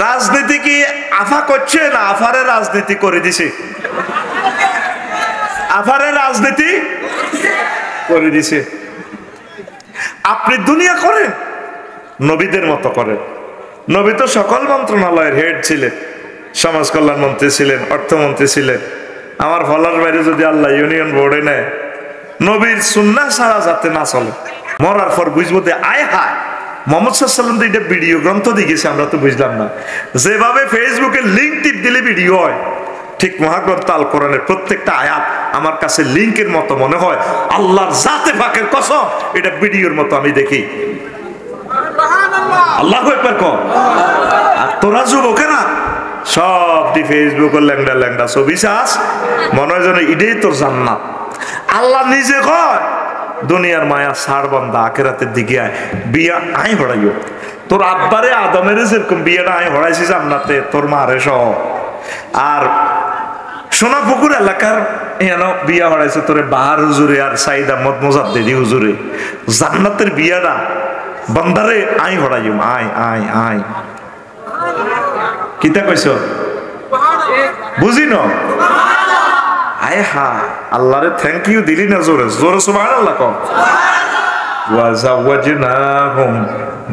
A: রাজনীতি কি আফা করছে না আফারে রাজনীতি করে দিছে? আফারে রাজনীতি করে দিছে। আপনি দুনিয়া করেন, নবীদের মতো করেন। নবী তো সকল মন্ত্রণালয়ের হেড ছিলেন, সমাজ কল্যাণ মন্ত্রী ছিলেন, অর্থমন্ত্রী ছিলেন। আমার ফলার বাইরে যদি আল্লাহ ইউনিয়ন বোর্ডে নেয়, নবীর সুন্নাহ ছাড়া যাতে না চলে, মরার পর বুঝবো যে আয় হায় মোহাম্মদ সাল্লাল্লাহু আলাইহি ওয়াসাল্লাম তো এটা ভিডিও গ্রন্থ দিয়ে গেছে, আমরা তো বুঝলাম না। যেভাবে ফেসবুকে লিঙ্ক টিপ দিলে ভিডিও হয়, ঠিক মহাগ্রন্থ আল কোরআনের প্রত্যেকটা আয়াত আমার কাছে লিঙ্কের মতো মনে হয়। আল্লাহর জাতে পাকের কসম, এটা ভিডিওর মতো আমি দেখি। আল্লাহু আকবার কও। আর তোরা যুবকেরা সব দি ফেসবুক ল্যাংডা ল্যাংডা ছবি চাস, মনে হয় যেন এটাই তোর জান্নাত। আল্লাহ নিজে কয় দুনিয়ার মায়া ছাড় বান্দা, আখিরাতের দিকে আয়, বিয়া আয় হড়াইও। তোর আব্বারে আদমের যেরকম বিয়েটা আয় হড়াইছি জান্নাতে, তোর মারে সহ। আর সোনাপুকুর এলাকার বিয়া হড়াইছে তোরে বাহার হুজুরে আর সাইদ আহমদ মোজাদ্দেদি হুজুরে। জান্নাতের বিয়াটা বান্দারে আয় হড়াইও, আয় আয় আয়। কিতা কইছ বুঝি ন? আয় হা, আল্লাহরে থ্যাংক ইউ দিলি না জোরে জোরে সুবহানাল্লাহ কও। ওয়া যাওয়াজনাহুম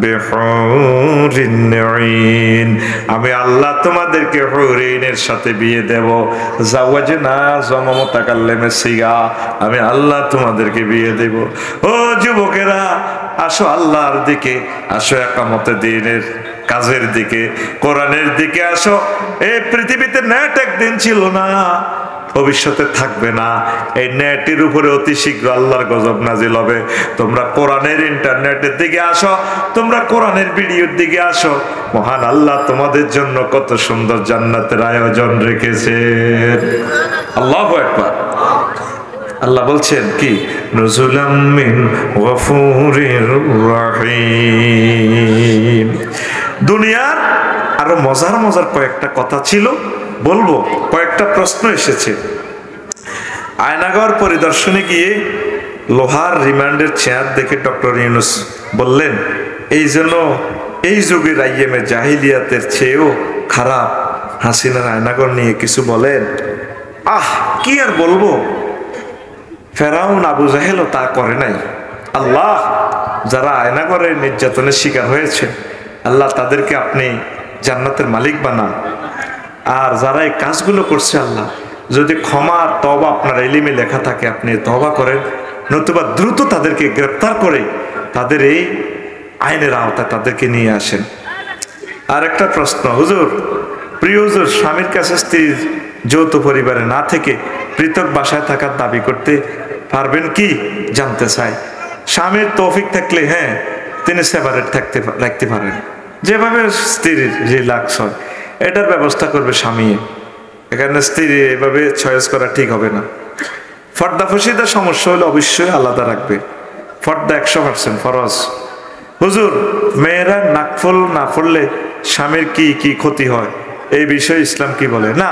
A: বিহুরিন নাঈন, আমি আল্লাহ তোমাদেরকে হুরিনের সাথে বিয়ে দেব। যাওয়াজনা জামা মুতাকাল্লিমে সিগা, আমি আল্লাহ তোমাদেরকে বিয়ে দেব। ও যুবকেরা, আসো আল্লাহর দিকে, আসো একামতে দ্বীনের কাজের দিকে, কোরআনের দিকে আসো। এই পৃথিবীতে নেট একদিন ছিল না, ভবিষ্যতে থাকবে না। এই নেটের উপরে অতি শীঘ্র আল্লাহর গজব নাজিল হবে। তোমরা কোরআনের ইন্টারনেটের দিকে আসো, তোমরা কোরআনের ভিডিওর দিকে আসো। মহান আল্লাহ তোমাদের জন্য কত সুন্দর জান্নাতের আয়োজন রেখেছেন। আল্লাহু আকবার। আল্লাহ বলছেন কি, নুজুলাম মিন গফুরির রহিম। দুনিয়ার আরো মজার মজার কয়েকটা কথা ছিল, বলবো। কয়েকটা প্রশ্ন এসেছে। আয়নাগর পরিদর্শনে গিয়ে লোহার রিমান্ডের চেয়ার দেখে ডক্টর ইউনূস বললেন, এই জন্য এই যুগের আইএমএ জাহিলিয়াতের চেয়েও খারাপ। হাসিনার আয়নাগর নিয়ে কিছু বলেন। কি আর বলবো, ফেরাউন আবু জাহেলও তা করে নাই। আল্লাহ যারা আয়নাগরের নির্যাতনের শিকার হয়েছে, আল্লাহ তাদেরকে আপনি জান্নাতের মালিক বানান। আর যারা এই কাজগুলো করছে, আল্লাহ যদি ক্ষমা আর তওবা আপনার ইলমে লেখা থাকে, আপনি তওবা করেন, নতুবা দ্রুত তাদেরকে গ্রেফতার করে তাদের এই আইনের আওতায় তাদেরকে নিয়ে আসেন। আর একটা প্রশ্ন, হুজুর, প্রিয় হুজুর, স্বামীর কাছে স্ত্রীর যৌথ পরিবারে না থেকে পৃথক বাসায় থাকার দাবি করতে পারবেন কি জানতে চাই। স্বামীর তৌফিক থাকলে হ্যাঁ, তিনি সেপারেট রাখতে পারেন, যেভাবে স্ত্রীর রিল্যাক্স হয় এটার ব্যবস্থা করবে স্বামী। এখানে স্ত্রী এভাবে চয়েস করা ঠিক হবে না। ফর্দা ফসিদার সমস্যা হলে অবশ্যই আলাদা রাখবে। ফর্দা 100% ফরজ। হুজুর, মেয়েরা নাকফুল না পড়লে স্বামীর কি কি ক্ষতি হয়, এই বিষয়ে ইসলাম কি বলে? না,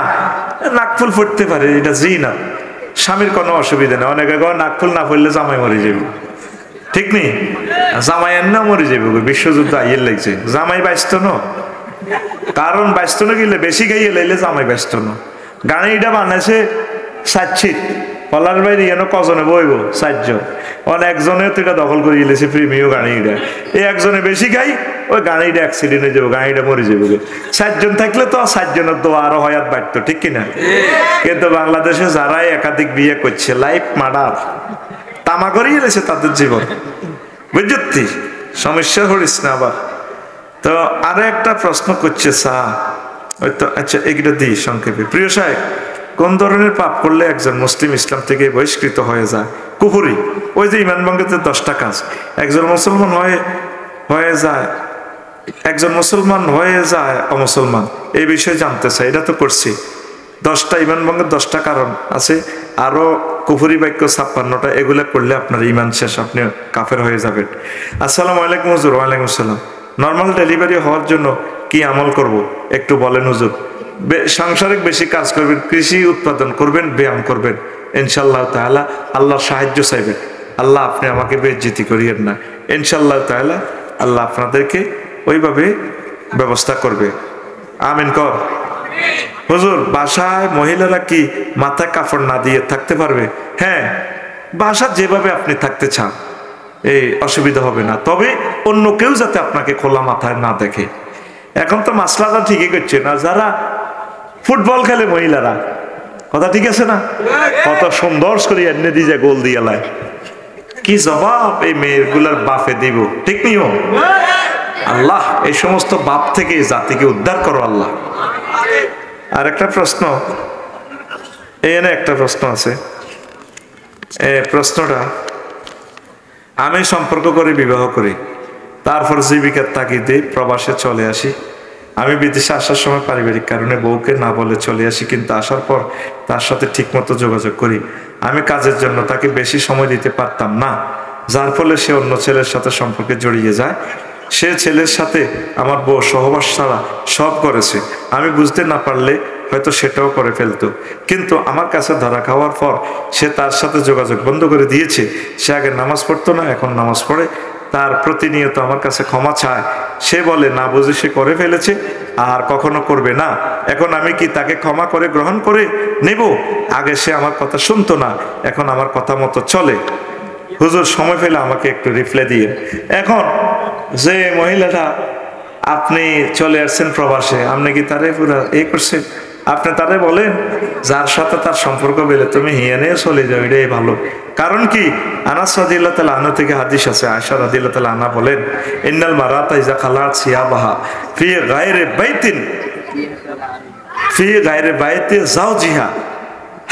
A: নাকফুল পড়তে পারে, এটা জিনাত, স্বামীর কোনো অসুবিধা নেই। অনেকে নাকফুল না পড়লে জামাই মরে যাবে, ঠিক নেই? জামাই না মরে যাবে, বিশ্বযুদ্ধ আইয়ের লাগছে, জামাই ব্যস্ত ন, কারণ ব্যস্ত না গেলে বেশি গাইয়ে লাইলে জামাই ব্যস্ত ন। গাড়িটা বানাইছে 7 সিট, পলার বাইরে এনে কজনে বইব 4 জন, একজনে তো এটা দখল করে গেলেছে প্রিমিয় গাড়িটা। এই একজনে বেশি গাই, ওই গাড়িটা অ্যাক্সিডেন্ট হয়ে যাবো, গাড়িটা মরে যাবে। 4 জন থাকলে তো 4 জনের তো আরো হয়াত বাড়তো, ঠিক কিনা? কিন্তু বাংলাদেশে যারাই একাধিক বিয়ে করছে, লাইফ মার্ডার, তামা করে গেলেছে তাদের জীবন, বুঝতি? সমস্যা হরিস না আবার। তো আরো একটা প্রশ্ন করছে ওই তো, আচ্ছা এগুলো দিই সংক্ষেপে। প্রিয় সাহেব, কোন ধরনের পাপ করলে একজন মুসলিম ইসলাম থেকে বহিষ্কৃত হয়ে যায়? কুফরি। ওই যে ইমান ভঙ্গের 10টা কাজ, একজন মুসলমান হয়ে যায়, একজন মুসলমান হয়ে যায় অমুসলমান, এই বিষয়ে জানতে চাই। এটা তো করছি, 10টা ইমান ভঙ্গের 10টা কারণ আছে, আরো কুফরি বাক্য 56টা, এগুলো করলে আপনার ইমান শেষ, আপনি কাফের হয়ে যাবেন। আসসালামু আলাইকুম হুজুর। ওয়ালাইকুম আসসালাম। নর্মাল ডেলিভারি হওয়ার জন্য কি আমল করব একটু বলেন হুজুর। সাংসারিক বেশি কাজ করবেন, কৃষি উৎপাদন করবেন, ব্যায়াম করবেন, ইনশাআল্লাহ তাআলা আল্লাহর সাহায্য চাইবেন। আল্লাহ আপনি আমাকে বেইজ্জতি করিয়েন না, ইনশাআল্লাহ তাআলা আল্লাহ আপনাদেরকে ওইভাবে ব্যবস্থা করবে। আমিন কর। হুজুর, বাসায় মহিলারা কি মাথায় কাপড় না দিয়ে থাকতে পারবে? হ্যাঁ, বাসা যেভাবে আপনি থাকতে চান এই অসুবিধা হবে না, তবে অন্য কেউ যাতে আপনাকে খোলা মাথায় না দেখে। এখন তো মাসলাটা ঠিকই করছে না, যারা ফুটবল খেলে মহিলারা, কথা ঠিক আছে না, কত সুন্দর করে এনে দিয়ে গোল দিয়ে লাই, কি জবাব এই মেয়েগুলার বাপে দিব, ঠিক নিও? আল্লাহ এই সমস্ত বাপ থেকে জাতিকে উদ্ধার করো আল্লাহ। আর একটা প্রশ্ন, এখানে একটা প্রশ্ন আছে, প্রশ্নটা, আমি সম্পর্ক করে বিবাহ করি, তারপর জীবিকার তাগিদে প্রবাসে চলে আসি। আমি বিদেশে আসার সময় পারিবারিক কারণে বউকে না বলে চলে আসি, কিন্তু আসার পর তার সাথে ঠিকমতো যোগাযোগ করি। আমি কাজের জন্য তাকে বেশি সময় দিতে পারতাম না, যার ফলে সে অন্য ছেলের সাথে সম্পর্কে জড়িয়ে যায়। সে ছেলের সাথে আমার বউ সহবাস ছাড়া সব করেছে, আমি বুঝতে না পারলে হয়তো সেটাও করে ফেলতো, কিন্তু আমার কাছে ধরা খাওয়ার পর সে তার সাথে যোগাযোগ বন্ধ করে দিয়েছে। সে আগে নামাজ পড়তো না, এখন নামাজ পড়ে, তার প্রতিনিয়ত আমার কাছে ক্ষমা চায়। সে বলে না বুঝে সে করে ফেলেছে, আর কখনো করবে না। এখন আমি কি তাকে ক্ষমা করে গ্রহণ করে নেব? আগে সে আমার কথা শুনতো না, এখন আমার কথা মতো চলে। হুজুর, সময় পেলে আমাকে একটু রিপ্লাই দিয়ে। এখন যে মহিলাটা আপনি চলে আসছেন প্রবাসে, আপনি কি তারে পুরো করছেন? আপনি তারে বলেন যার সাথে তার সম্পর্ক বেলে তুমি হিয়া নিয়ে চলে যাও, এটাই ভালো। কারণ কি, আনাস রাদিয়াল্লাহু তাআলা আনহু থেকে হাদিস আছে, আয়েশা রাদিয়াল্লাহু তাআলা আনহা বলেন, ইন্নাল মারাতা ইযা খালাত সিয়াবাহা ফি গায়রি বাইতিন ফি গায়রি বাইতি যাওজিহা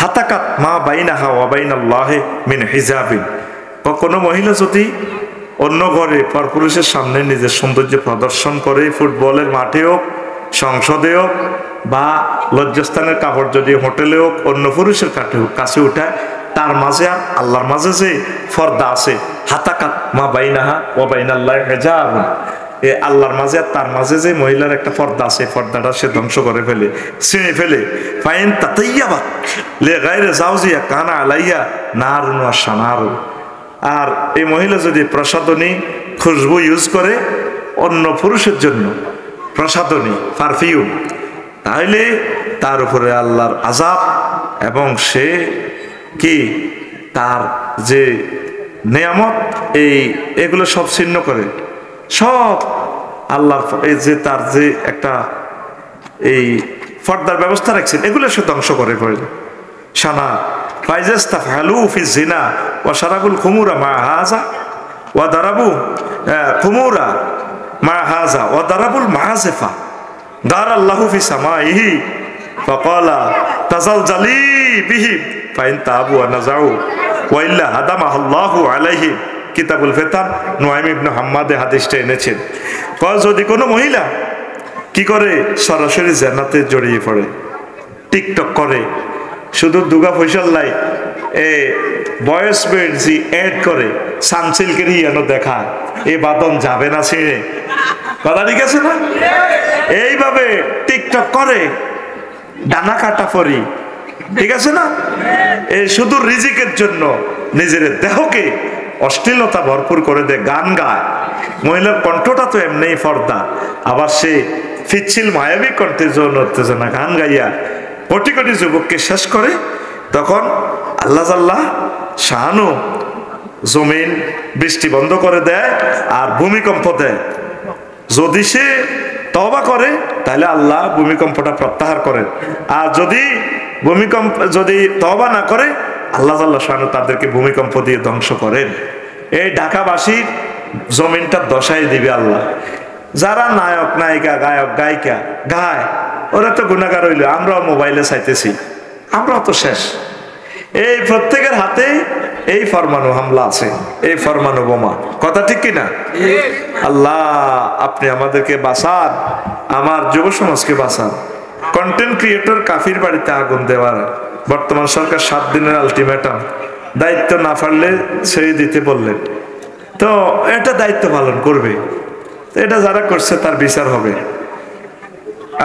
A: হাতাকাত মা বাইনাহা ওয়া বাইনাল্লাহি মিন হিজাবিন। কোনো মহিলা যদি অন্য ঘরে পরপুরুষের সামনে নিজের সৌন্দর্য প্রদর্শন করে, ফুটবলের মাঠে হোক, সংসদে হোক, বা লজ্জাস্থানের কাপড় যদি হোটেলে হোক, অন্য পুরুষের কাছে উঠায়, তার মাঝে আর আল্লাহর মাঝে যে পর্দা আছে, হাতাকাত মা বাইনাহা ওয়া বাইনাল্লাহি হিজাবুন, এ আল্লাহর মাঝে আর তার মাঝে যে মহিলার একটা পর্দা আছে, পর্দাটা সে ধ্বংস করে ফেলে, ছিঁড়ে ফেলে। ফাইন তাতাইয়াবা লে গায়রে যাওজিয়া কানা আলাইয়া নারুন ওয়া শানারুন। আর এই মহিলা যদি প্রসাধনী খুশবু ইউজ করে অন্য পুরুষের জন্য, প্রসাধনী পারফিউম, তাহলে তার উপরে আল্লাহর আযাব, এবং সে কি তার যে নিয়ামত এগুলো সব ছিন্ন করে, সব আল্লাহর এই যে তার যে একটা এই পর্দার ব্যবস্থা রাখছেন, এগুলো সে ধ্বংস করে ফেলে। শানা ফাইজাস্তাফআলু ফি জিনা ওয়া শারাবুল খুমুরা মা হাযা ওয়া দারাবু খুমুরা মা হাযা ওয়া দারাবুল মাযিফা দারাল্লাহু ফি সামাইহি ফাকালা তাজালজালি বিহি ফাইন তাবু ওয়া নাযাউ ওয়া ইল্লা হাদামাহুল্লাহু আলাইহি। কিতাবুল ফিতান নুআইম ইবনে হাম্মাদে হাদিসটা এনেছেন। যদি কোনো মহিলা কি করে, সরাসরি জান্নাতে জড়িয়ে পড়ে, টিকটক করে, শুধু দুগা ফয়সাল লাই বয়স বেড়ছি এড করে, সানসিল্কের ইয়ানো দেখা, এ বাদন যাবে না ছেড়ে, কথা ঠিক আছে না? এইভাবে টিকটক করে, ডানা কাটা পরি, ঠিক আছে না? এই শুধু রিজিকের জন্য নিজের দেহকে অশ্লীলতা ভরপুর করে দেয়, গান গায়। মহিলার কণ্ঠটা তো এমনি পর্দা, আবার সে ফিচ্ছিল মায়াবী কণ্ঠে যৌন উত্তেজনা গান গাইয়া কোটি কোটি যুবককে শেষ করে। তখন আল্লাহ জাল্লাহ শাহানু জমিন বৃষ্টি বন্ধ করে দেয় আর ভূমিকম্প দেয়। যদি সে তওবা করে তাহলে আল্লাহ ভূমিকম্পটা প্রত্যাহার করেন, আর যদি তওবা না করে আল্লাহ জাল্লাহ শাহানু তাদেরকে ভূমিকম্প দিয়ে ধ্বংস করেন। এই ঢাকাবাসীর জমিনটা দশাই দিবে আল্লাহ। যারা নায়ক নায়িকা গায়ক গায়িকা গায় ওরা তো গুনাহগার হইল, আমরাও মোবাইলে চাইতেছি, আমরাও তো শেষ। এই প্রত্যেকের হাতে এই ফরমানু হামলা আছে, এই ফরমানু বোমা, কথা ঠিক কিনা? আল্লাহ আপনি আমাদেরকে বাঁচান, আমার যুব সমাজকে বাঁচান। কন্টেন্ট ক্রিয়েটর কাফির বাড়িতে আগুন দেওয়ার বর্তমান সরকার 7 দিনের আলটিমেটাম, দায়িত্ব না পারলে ছেড়ে দিতে বললেন। তো এটা দায়িত্ব পালন করবে, এটা যারা করছে তার বিচার হবে।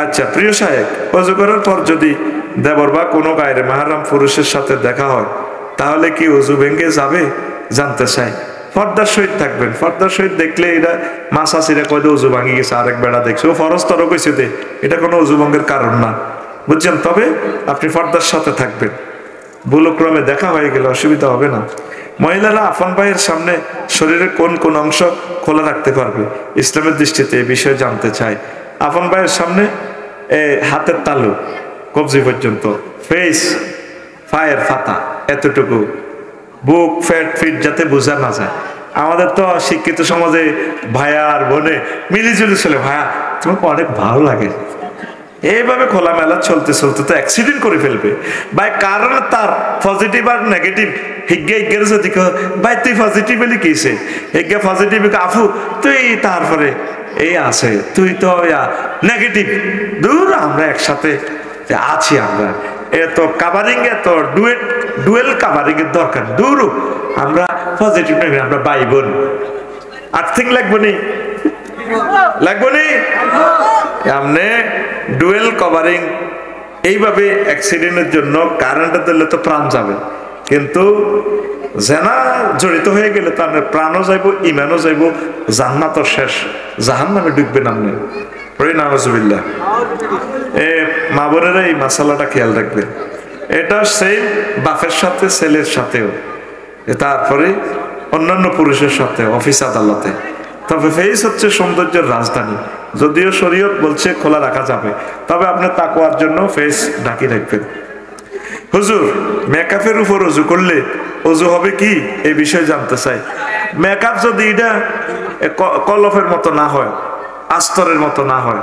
A: আচ্ছা প্রিয় সাহেব, ওযু করার পর যদি দেবর বা কোনো গায়রে মাহরাম পুরুষের সাথে দেখা হয় তাহলে কি ওযু ভেঙে যাবে? জানতে চাই। পর্দার সহিত থাকবেন, পর্দার সহিত দেখলে এটা মাসাসিরা কয় ওযু ভাঙি গেছে, আরেক বেড়া দেখছে, ও ফরজ তর কইছে দে, এটা কোনো ওযু ভঙ্গের কারণ না, বুঝছেন? তবে আপনি পর্দার সাথে থাকবেন, ভুলক্রমে দেখা হয়ে গেলে অসুবিধা হবে না। মহিলারা আপন ভাইয়ের সামনে শরীরের কোন কোন অংশ খোলা রাখতে পারবে ইসলামের দৃষ্টিতে, এই বিষয়ে জানতে চাই। আপন ভাইয়ের সামনে হাতের তালু কবজি পর্যন্ত, ফেস পায়ের ফাতা এতটুকু, বুক ফ্যাট ফিট যাতে বোঝা না যায়। আমাদের তো শিক্ষিত সমাজে ভাইয়া আর বোনে মিলিজুলি চলে, ভাইয়া তোমাকে অনেক ভালো লাগে, এইভাবে খোলামেলা চলতে চলতে তো অ্যাক্সিডেন্ট করে ফেলবে ভাই। কারণ তার পজিটিভ আর নেগেটিভ হিজ্ঞা হিজ্ঞের যদি ভাই তুই পজিটিভ বলি কিসে, হিজ্ঞা পজিটিভ আফু তুই, তারপরে এই আছে তুই তো নেগেটিভ, দূর আমরা একসাথে আছি, আমরা এত কাভারিং, এত ডুয়েল কাভারিং এর দরকার, দূর আমরা পজিটিভ নেই, আমরা ভাই বোন, আর্থিং লাগবো নি, লাগবো নি, আমনে ডুয়েল কভারিং। এইভাবে অ্যাক্সিডেন্টের জন্য কারেন্টে দিলে তো প্রাণ যাবে, কিন্তু জেনা জড়িত হয়ে গেলে তার প্রাণও যাইব, ইমানও যাইব, জান্নাতও শেষ, জাহান্নামে ডুববেন আপনি। নাউজুবিল্লাহ। মা বোনেরা এই মাসালাটা খেয়াল রাখবেন, এটা সেম বাপের সাথে ছেলের সাথেও, তারপরে অন্যান্য পুরুষের সাথে, অফিস আদালতে। তবে ফেস হচ্ছে সৌন্দর্যের রাজধানী, যদিও শরীয়ত বলছে খোলা রাখা যাবে, তবে আপনি তাকওয়ার জন্য ফেস ঢাকি রাখবেন। হুজুর মেকআপের উপর ওযু করলে ওযু হবে কি, এই বিষয়ে জানতে চাই। মেকআপ যদি এটা কলফের মতো না হয়, আস্তরের মতো না হয়,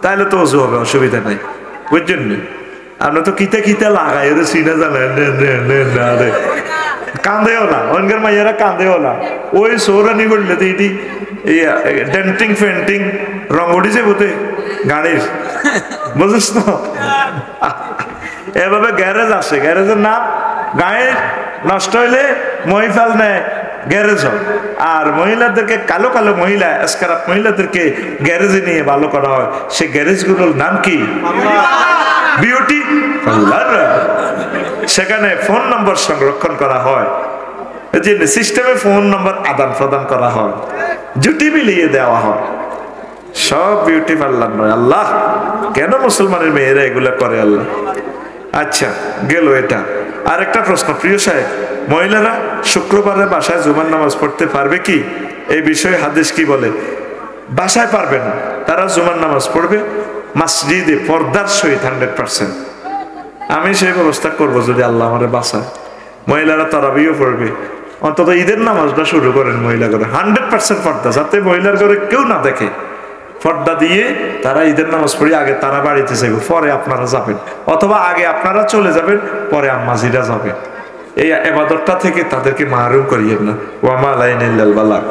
A: তাহলে তো ওযু হবে, অসুবিধা নাই, বুঝছেন না? আপনি তো কিতা কিতা লাগাই রে সিনা জানেন না রে, কাঁদেও না, অনকার মাইয়ারা কাঁদেও না, ওই সৌরানি করলে তো এটি ডেন্টিং ফেন্টিং রং উঠিছে বোধে গাড়ির, বুঝিস তো? এভাবে গ্যারেজ আসে, গ্যারেজের নাম গায়ে নষ্ট হইলে মহিফাল নেয় গ্যারেজ হয়, আর মহিলাদেরকে কালো কালো মহিলা স্ক্রাব মহিলাদেরকে গ্যারেজে নিয়ে ভালো করা হয়। সে গ্যারেজগুলোর নাম কি? Beauty parlour. সেখানে ফোন নম্বর সংরক্ষণ করা হয়, যে সিস্টেমে ফোন নম্বর আদান প্রদান করা হয়, জুটি মিলিয়ে দেওয়া হয়, সব বিউটি পার্লার নয়। আল্লাহ, কেন মুসলমানের মেয়েরা এগুলা করে আল্লাহ? আচ্ছা গেল এটা। আর একটা প্রশ্ন, প্রিয় সাহেব, মহিলারা শুক্রবারে বাসায় জুমার নামাজ পড়তে পারবে কি? এই বিষয়ে হাদিস কি বলে? বাসায় পারবে না, তারা জুমার নামাজ পড়বে মসজিদে পর্দার সহিত 100%। আমি সেই ব্যবস্থা করব যদি আল্লাহ আমারে বাঁচায়। মহিলারা তারাবিও পড়বে, অন্তত ঈদের নামাজটা শুরু করেন মহিলা করে 100% পর্দা, যাতে মহিলার ঘরে কেউ না দেখে। পর্দা দিয়ে তারা ঈদের নামাজ পড়ি, আগে তারা বাড়িতে যাবে, পরে আপনারা যাবেন, অথবা আগে আপনারা চলে যাবেন, পরে আম্মাজিরা যাবে। এই ইবাদতটা থেকে তাদেরকে মাহরুম করিয়েন না। ওয়া মা আলাইনা ইল্লাল বালাগ।